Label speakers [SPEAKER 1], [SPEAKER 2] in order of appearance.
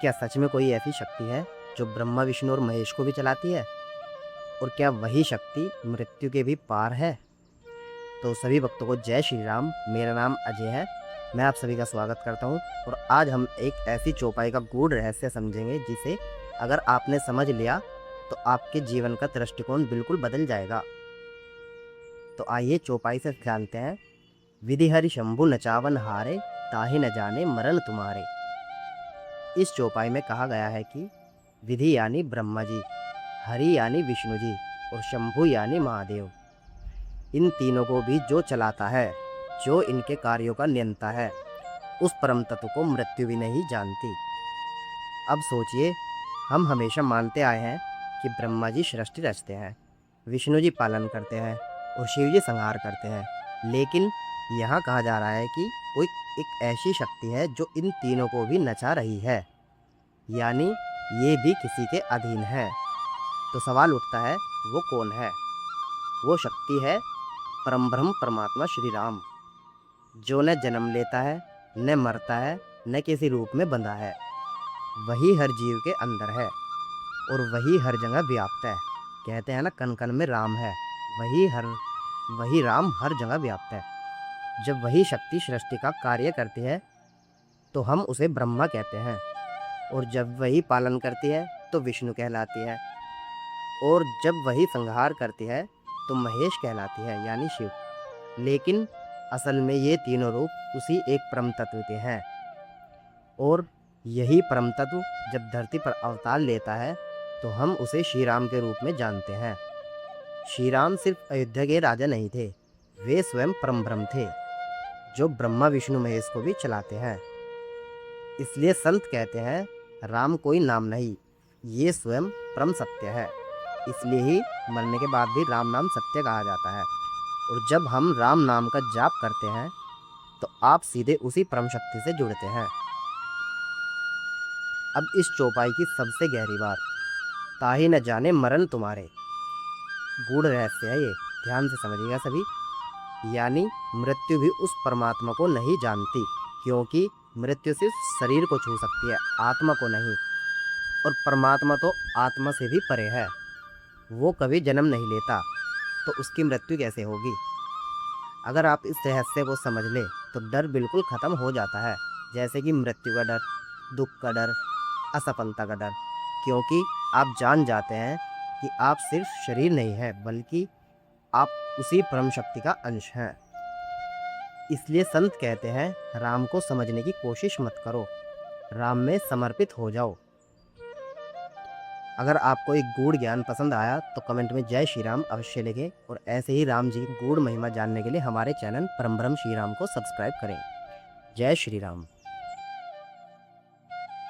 [SPEAKER 1] क्या सच में कोई ऐसी शक्ति है जो ब्रह्मा विष्णु और महेश को भी चलाती है? और क्या वही शक्ति मृत्यु के भी पार है? तो सभी भक्तों को जय श्री राम। मेरा नाम अजय है। मैं आप सभी का स्वागत करता हूँ। और आज हम एक ऐसी चौपाई का गूढ़ रहस्य समझेंगे जिसे अगर आपने समझ लिया तो आपके जीवन का दृष्टिकोण बिल्कुल बदल जाएगा। तो आइए चौपाई से जानते हैं। विधि हरि शंभु नचावन हारे, ताहि न जाने मरण तुम्हारे। इस चौपाई में कहा गया है कि विधि यानी ब्रह्मा जी, हरि यानी विष्णु जी और शंभु यानी महादेव, इन तीनों को भी जो चलाता है, जो इनके कार्यों का नियंता है, उस परम तत्व को मृत्यु भी नहीं जानती। अब सोचिए, हम हमेशा मानते आए हैं कि ब्रह्मा जी सृष्टि रचते हैं, विष्णु जी पालन करते हैं और शिव जी संहार करते हैं। लेकिन यहाँ कहा जा रहा है कि कोई एक ऐसी शक्ति है जो इन तीनों को भी नचा रही है, यानी ये भी किसी के अधीन है। तो सवाल उठता है, वो कौन है? वो शक्ति है परम ब्रह्म परमात्मा श्री राम, जो न जन्म लेता है, न मरता है, न किसी रूप में बंधा है। वही हर जीव के अंदर है और वही हर जगह व्याप्त है। कहते हैं ना, कण कण में राम है। वही राम हर जगह व्याप्त है। जब वही शक्ति सृष्टि का कार्य करती है तो हम उसे ब्रह्मा कहते हैं, और जब वही पालन करती है तो विष्णु कहलाती है, और जब वही संहार करती है तो महेश कहलाती है यानी शिव। लेकिन असल में ये तीनों रूप उसी एक परम तत्व के हैं, और यही परम तत्व जब धरती पर अवतार लेता है तो हम उसे श्री राम के रूप में जानते हैं। श्री राम सिर्फ अयोध्या के राजा नहीं थे, वे स्वयं परम ब्रह्म थे, जो ब्रह्मा विष्णु महेश को भी चलाते हैं। इसलिए संत कहते हैं, राम कोई नाम नहीं, ये स्वयं परम सत्य है। इसलिए ही मरने के बाद भी राम नाम सत्य कहा जाता है। और जब हम राम नाम का जाप करते हैं तो आप सीधे उसी परम शक्ति से जुड़ते हैं। अब इस चौपाई की सबसे गहरी बात, ताहि न जाने मरण तुम्हारे, गूढ़ रहस्य है ये, ध्यान से समझिएगा सभी। यानी मृत्यु भी उस परमात्मा को नहीं जानती, क्योंकि मृत्यु सिर्फ शरीर को छू सकती है, आत्मा को नहीं। और परमात्मा तो आत्मा से भी परे है, वो कभी जन्म नहीं लेता, तो उसकी मृत्यु कैसे होगी? अगर आप इस रहस्य को समझ लें तो डर बिल्कुल ख़त्म हो जाता है, जैसे कि मृत्यु का डर, दुख का डर, असफलता का डर। क्योंकि आप जान जाते हैं कि आप सिर्फ शरीर नहीं हैं, बल्कि आप उसी परम शक्ति का अंश हैं। इसलिए संत कहते हैं, राम को समझने की कोशिश मत करो, राम में समर्पित हो जाओ। अगर आपको एक गूढ़ ज्ञान पसंद आया तो कमेंट में जय श्री राम अवश्य लिखें, और ऐसे ही राम जी की गूढ़ महिमा जानने के लिए हमारे चैनल परम ब्रह्म श्री राम को सब्सक्राइब करें। जय श्री राम।